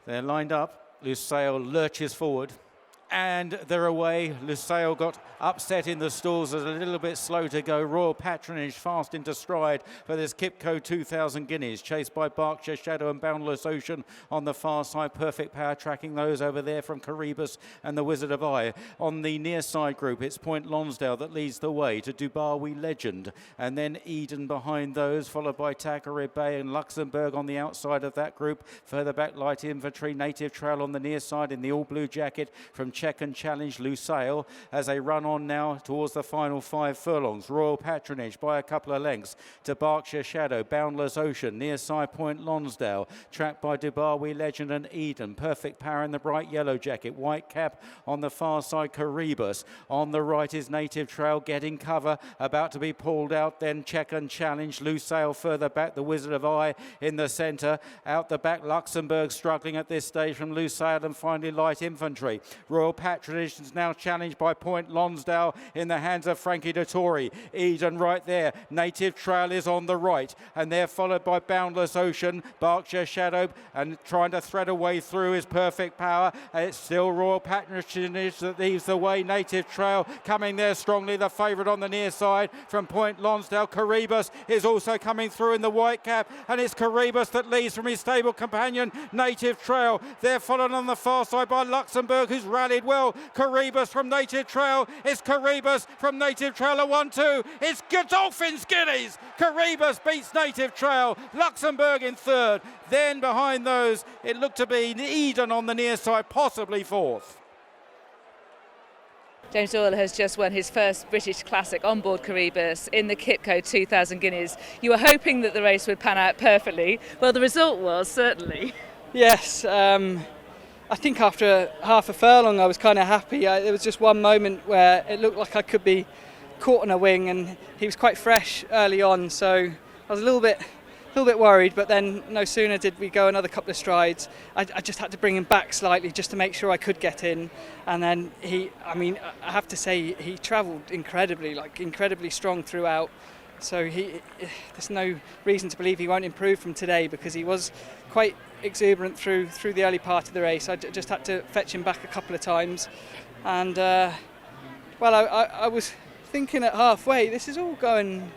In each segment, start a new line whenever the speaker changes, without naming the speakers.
They're lined up. Lusail lurches forward. And they're away. Lusail got upset in the stalls, a little bit slow to go. Royal Patronage fast into stride for this Qipco 2000 Guineas, chased by Berkshire Shadow and Boundless Ocean on the far side. Perfect Power tracking those over there from Coroebus and the Wizard of Eye. On the near side group, it's Point Lonsdale that leads the way to Dubarwi Legend, and then Eden behind those, followed by Tacarib Bay and Luxembourg on the outside of that group. Further back, Light Infantry, Native Trail on the near side in the all blue jacket from Check and Challenge Lusail as they run on now towards the final 5 furlongs. Royal Patronage by a couple of lengths to Berkshire Shadow, Boundless Ocean, near side Point Lonsdale, tracked by Dubarwi Legend and Eden. Perfect Power in the bright yellow jacket. White Cap on the far side, Coroebus. On the right is Native Trail getting cover, about to be pulled out. Then Check and Challenge Lusail further back, the Wizard of Eye in the centre. Out the back, Luxembourg struggling at this stage from Lusail, and finally Light Infantry. Royal Patronage is now challenged by Point Lonsdale in the hands of Frankie Dettori. Eden right there. Native Trail is on the right, and they're followed by Boundless Ocean, Berkshire Shadow, and trying to thread a way through is Perfect Power. And it's still Royal Patronage that leaves the way. Native Trail coming there strongly, the favourite on the near side from Point Lonsdale. Coroebus is also coming through in the white cap, and it's Coroebus that leads from his stable companion Native Trail. They're followed on the far side by Luxembourg, who's rallied well. Coroebus from Native Trail. It's Coroebus from Native Trail, a 1-2. It's Godolphin's Guineas. Coroebus beats Native Trail. Luxembourg in third. Then behind those, it looked to be Eden on the near side, possibly fourth.
James Doyle has just won his first British Classic on board Coroebus in the Qipco 2000 Guineas. You were hoping that the race would pan out perfectly. Well, the result was, certainly.
Yes, I think after half a furlong I was kind of happy. There was just one moment where it looked like I could be caught on a wing, and he was quite fresh early on, so I was a little bit worried, but then no sooner did we go another couple of strides, I just had to bring him back slightly just to make sure I could get in. And then I have to say, he travelled incredibly strong throughout. So there's no reason to believe he won't improve from today, because he was quite exuberant through the early part of the race. I just had to fetch him back a couple of times, and I was thinking at halfway, this is all going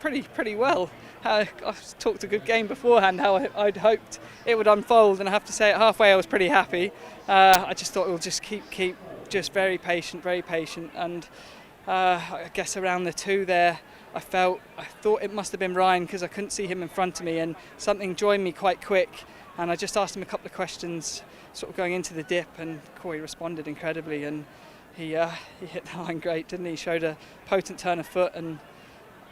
pretty well. I've talked a good game beforehand, how I'd hoped it would unfold, and I have to say at halfway I was pretty happy. I just thought we'll just keep just very patient, and I guess around the 2 there, I thought it must have been Ryan, because I couldn't see him in front of me, and something joined me quite quick, and I just asked him a couple of questions sort of going into the dip, and Corey responded incredibly, and he hit the line great, didn't he? Showed a potent turn of foot, and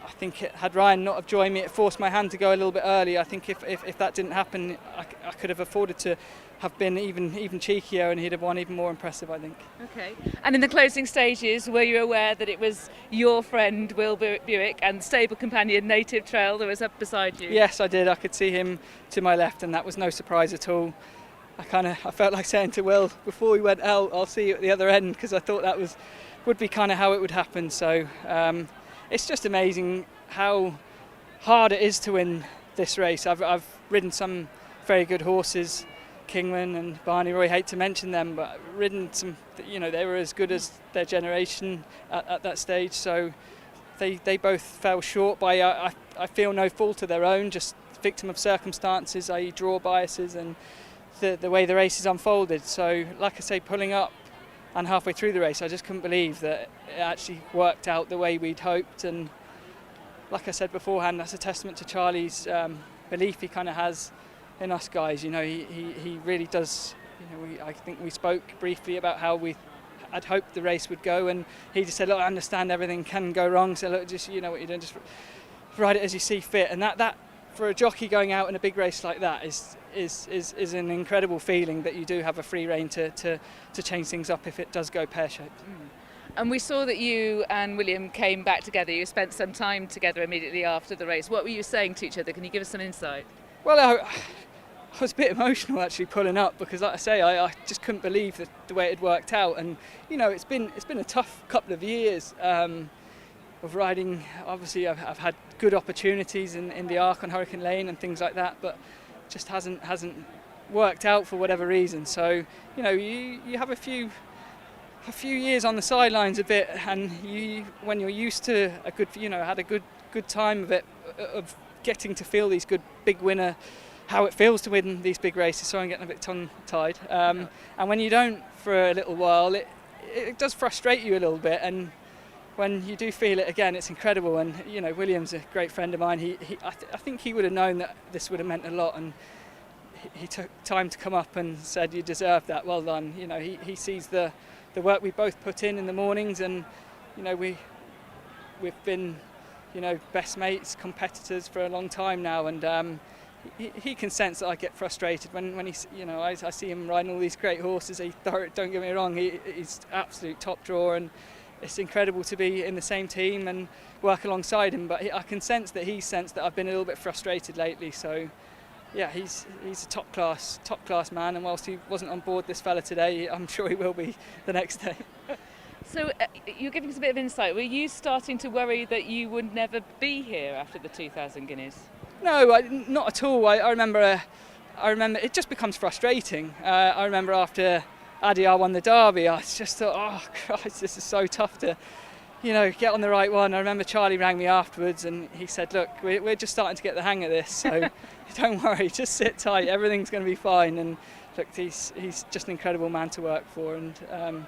I think had Ryan not have joined me, it forced my hand to go a little bit early. I think if that didn't happen, I could have afforded to have been even cheekier, and he'd have won even more impressive, I think.
Okay. And in the closing stages, were you aware that it was your friend Will Buick and stable companion Native Trail that was up beside you?
Yes, I did. I could see him to my left, and that was no surprise at all. I felt like saying to Will before we went out, I'll see you at the other end, because I thought that would be kind of how it would happen. So it's just amazing how hard it is to win this race. I've ridden some very good horses, Kingman and Barney Roy, hate to mention them, but ridden some, they were as good as their generation at that stage. So they both fell short by, I feel, no fault of their own, just victim of circumstances, i.e. draw biases and the way the race is unfolded. So like I say, pulling up and halfway through the race, I just couldn't believe that it actually worked out the way we'd hoped. And like I said beforehand, that's a testament to Charlie's belief he kind of has in us guys. He really does. I think we spoke briefly about how we had hoped the race would go, and he just said, look, I understand everything can go wrong, so look, just what you're doing, just ride it as you see fit. And that for a jockey going out in a big race like that is an incredible feeling, that you do have a free rein to change things up if it does go pear-shaped.
And we saw that you and William came back together. You spent some time together immediately after the race. What were you saying to each other? Can you give us some insight?
Well, I was a bit emotional actually pulling up, because like I say, I just couldn't believe the way it worked out. And it's been a tough couple of years of riding. Obviously I've had good opportunities in the Arc on Hurricane Lane and things like that, but just hasn't worked out for whatever reason. So you have a few years on the sidelines a bit, and when you're used to a good, had a good time of it, of getting to feel these good big winner, how it feels to win these big races. So I'm getting a bit tongue-tied, and when you don't for a little while, it does frustrate you a little bit, and when you do feel it again, it's incredible. And William's a great friend of mine. I think he would have known that this would have meant a lot, and he took time to come up and said, "You deserve that. Well done." He sees the work we both put in the mornings, and we've been best mates, competitors for a long time now, and he can sense that I get frustrated when he's I see him riding all these great horses. Don't get me wrong, he's absolute top drawer, and it's incredible to be in the same team and work alongside him. But I can sense that he's sensed that I've been a little bit frustrated lately. So yeah, he's a top class man, and whilst he wasn't on board this fella today, I'm sure he will be the next day.
So you're giving us a bit of insight. Were you starting to worry that you would never be here after the 2000 Guineas?
No, not at all. I remember it just becomes frustrating. I remember after Adyar won the Derby, I just thought, oh Christ, this is so tough to get on the right one. I remember Charlie rang me afterwards and he said, look, we're just starting to get the hang of this, so don't worry, just sit tight, everything's going to be fine. And look, he's just an incredible man to work for, and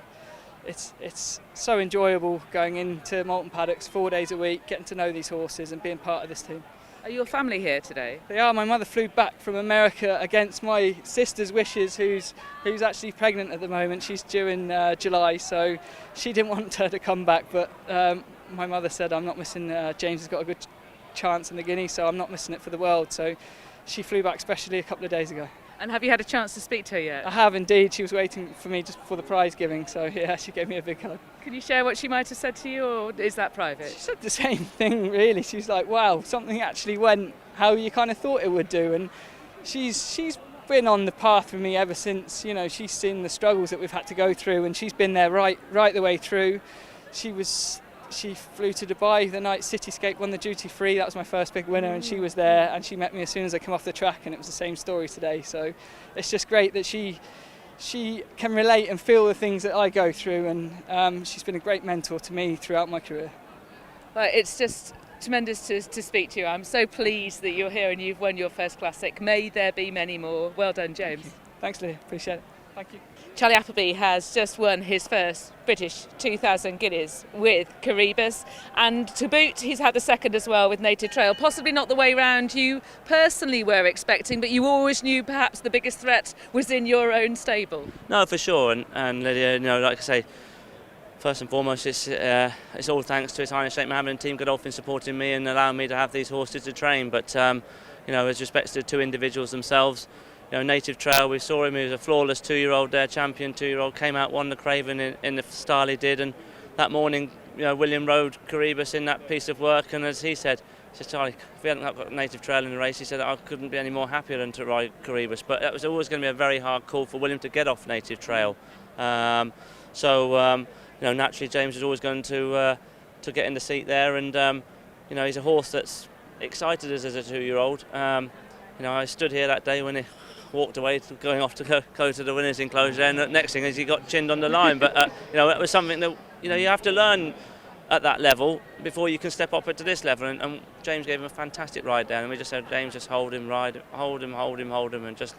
it's so enjoyable going into Moulton Paddocks 4 days a week, getting to know these horses and being part of this team.
Are your family here today?
They are. My mother flew back from America against my sister's wishes, who's actually pregnant at the moment. She's due in July, so she didn't want her to come back, but my mother said, I'm not missing, James has got a good chance in the Guineas, so I'm not missing it for the world. So she flew back specially a couple of days ago.
And have you had a chance to speak to her yet?
I have indeed. She was waiting for me just before the prize giving, so yeah, she gave me a big hug.
Can you share what she might have said to you, or is that private?
She said the same thing, really. She's like, wow, something actually went how you kind of thought it would do. And she's been on the path with me ever since. She's seen the struggles that we've had to go through, and she's been there right the way through. She flew to Dubai the night Cityscape won the duty free. That was my first big winner, and she was there, and she met me as soon as I came off the track, and it was the same story today. So it's just great that she can relate and feel the things that I go through, and she's been a great mentor to me throughout my career.
Well, it's just tremendous to speak to you. I'm so pleased that you're here and you've won your first classic. May there be many more. Well done, James.
Thanks, Lee. Appreciate it. Thank you.
Charlie Appleby has just won his first British 2000 Guineas with Coroebus, and to boot he's had the second as well with Native Trail. Possibly not the way round you personally were expecting, but you always knew perhaps the biggest threat was in your own stable.
No, for sure, and Lydia, like I say, first and foremost, it's all thanks to His Highness Sheikh Mohammed and Team Godolphin supporting me and allowing me to have these horses to train. But as respects to the two individuals themselves, Native Trail, we saw him, he was a flawless 2-year-old champion 2-year-old, came out, won the Craven in the style he did, and that morning William rode Coroebus in that piece of work, and as he said, Charlie, if we hadn't got Native Trail in the race, he said I couldn't be any more happier than to ride Coroebus, but that was always going to be a very hard call for William to get off Native Trail. Naturally James was always going to get in the seat there, and he's a horse that's excited us as a 2-year-old. I stood here that day when he walked away, going off to go to the winners' enclosure, and the next thing is he got chinned on the line. But it was something that you have to learn at that level before you can step up to this level. And James gave him a fantastic ride down, and we just said, James, just hold him, hold him, and just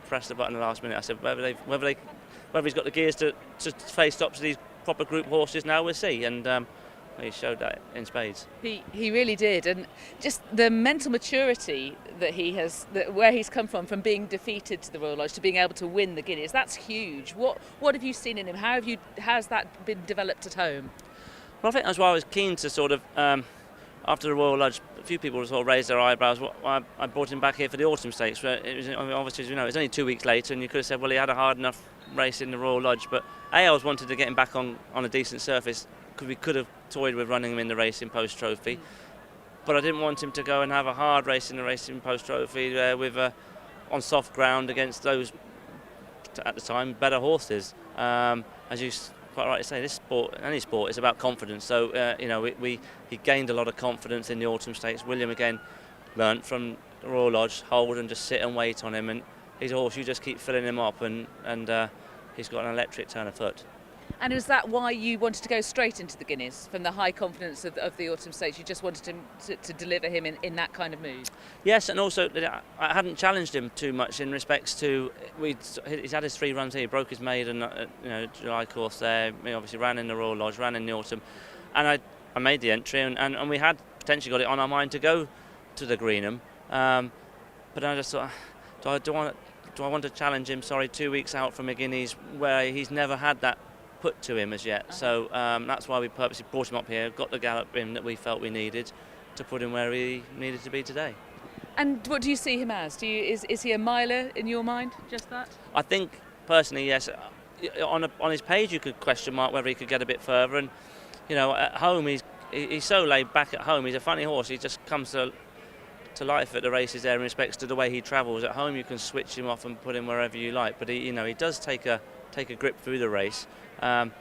press the button at the last minute. I said, whether he's got the gears to face up to these proper group horses now, we'll see. And he showed that in spades.
He really did, and just the mental maturity that he has, where he's come from being defeated to the Royal Lodge to being able to win the Guineas, that's huge. What have you seen in him? How's that been developed at home?
Well, I think that's why I was keen to sort of, after the Royal Lodge, a few people sort of raised their eyebrows. I brought him back here for the Autumn Stakes, where it was, obviously, it was only 2 weeks later, and you could have said, well, he had a hard enough race in the Royal Lodge, but I always wanted to get him back on a decent surface, because we could have toyed with running him in the Racing Post Trophy, but I didn't want him to go and have a hard race in the Racing Post Trophy on soft ground against those, at the time, better horses. As you quite rightly say, this sport, any sport, is about confidence. So he gained a lot of confidence in the Autumn Stakes. William again learnt from the Royal Lodge, hold and just sit and wait on him, and he's a horse, you just keep filling him up, and he's got an electric turn of foot.
And is that why you wanted to go straight into the Guineas, from the high confidence of the autumn stakes? You just wanted him to deliver him in that kind of mood?
Yes, and also I hadn't challenged him too much in respects to, he's had his 3 runs here, he broke his maiden July course there, he obviously ran in the Royal Lodge, ran in the autumn, and I made the entry, and we had potentially got it on our mind to go to the Greenham, but I just thought, do I want to challenge him, 2 weeks out from a Guineas where he's never had that put to him as yet. So that's why we purposely brought him up here, got the gallop in that we felt we needed to put him where he needed to be today.
And what do you see him as? Is he a miler in your mind, just that?
I think personally, yes. On his page you could question mark whether he could get a bit further, and at home he's so laid back at home. He's a funny horse. He just comes to life at the races there in respects to the way he travels. At home you can switch him off and put him wherever you like, but he does take a grip through the race. And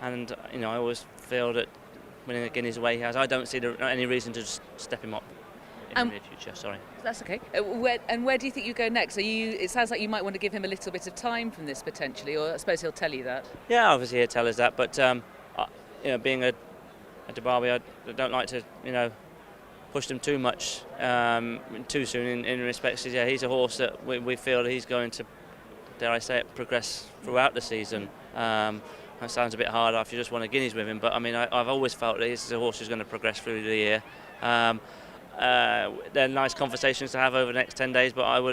I always feel that winning a Guineas the way he has, I don't see any reason to just step him up in the near future. Sorry. That's
okay. Where do you think you go next? It sounds like you might want to give him a little bit of time from this potentially, or I suppose he'll tell you that.
Yeah, obviously he'll tell us that, but being a Derby, I don't like to push them too much too soon in respects to, he's a horse that we feel that he's going to, dare I say it, progress throughout the season. That sounds a bit hard if you just want a Guineas with him, but I mean I've always felt that this is a horse who's going to progress through the year. They're nice conversations to have over the next 10 days, but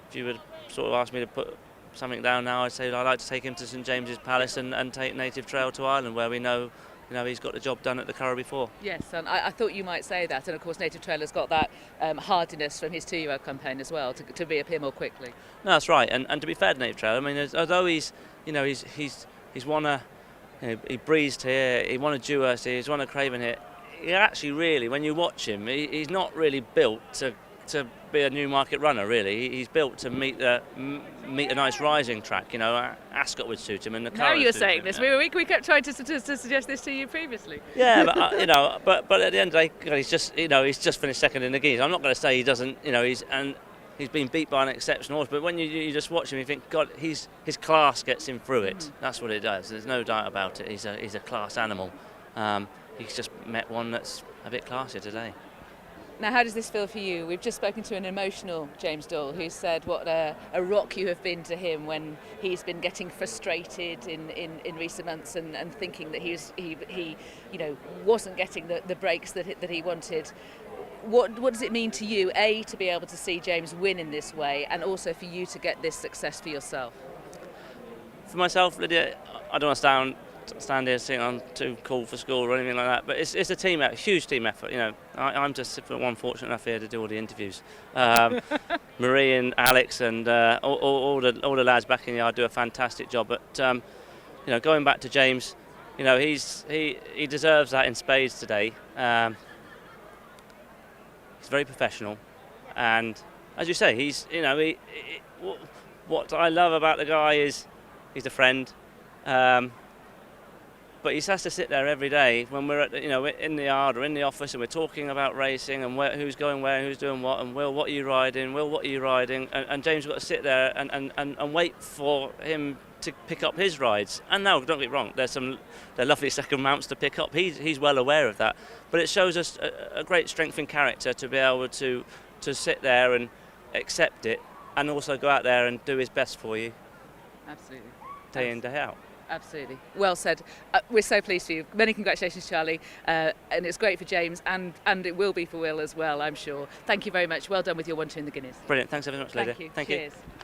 if you would sort of ask me to put something down now, I'd say I'd like to take him to St James's Palace and take Native Trail to Ireland, where we know he's got the job done at the Coroebus before.
Yes, and I thought you might say that, and of course Native Trail has got that hardiness from his 2-year-old campaign as well to reappear more quickly.
No, that's right, and to be fair to Native Trail, I mean, although he's won a, he breezed here, he won a Dewhurst here, he's won a Craven here. He actually really, when you watch him, he's not really built to be a Newmarket runner. Really, he's built to meet a nice rising track. Ascot would suit him, and the
Now you're saying this. We kept trying to suggest this to you previously.
Yeah, but but at the end of the day, he's just finished second in the Guineas. I'm not going to say he doesn't. He's been beat by an exceptional horse. But when you just watch him, you think, God, his class gets him through it. That's what it does. There's no doubt about it. He's a class animal. He's just met one that's a bit classier today.
Now, how does this feel for you? We've just spoken to an emotional James Doyle who said what a rock you have been to him when he's been getting frustrated in recent months and thinking that he wasn't getting the breaks that he wanted. What does it mean to you, A, to be able to see James win in this way, and also for you to get this success for yourself?
For myself, Lydia, I don't want to stand here saying I'm too cool for school or anything like that, but it's a team effort, huge team effort. I'm just one fortunate enough here to do all the interviews. Marie and Alex and all the lads back in the yard do a fantastic job. But going back to James, he deserves that in spades today. He's very professional, and as you say, what I love about the guy is he's a friend. But he has to sit there every day when we're in the yard or in the office and we're talking about racing and who's going where, who's doing what, and Will, what are you riding? Will, what are you riding? And James has got to sit there and wait for him to pick up his rides. And no, don't get me wrong, they're lovely second mounts to pick up. He's well aware of that. But it shows us a great strength in character to be able to sit there and accept it, and also go out there and do his best for you.
Absolutely.
Day in, day out.
Absolutely. Well said. We're so pleased for you. Many congratulations, Charlie. And it's great for James, and it will be for Will as well, I'm sure. Thank you very much. Well done with your 1-2 in the Guineas.
Brilliant. Thanks ever so much, Lydia.
Thank you.
Thank
Cheers.
you.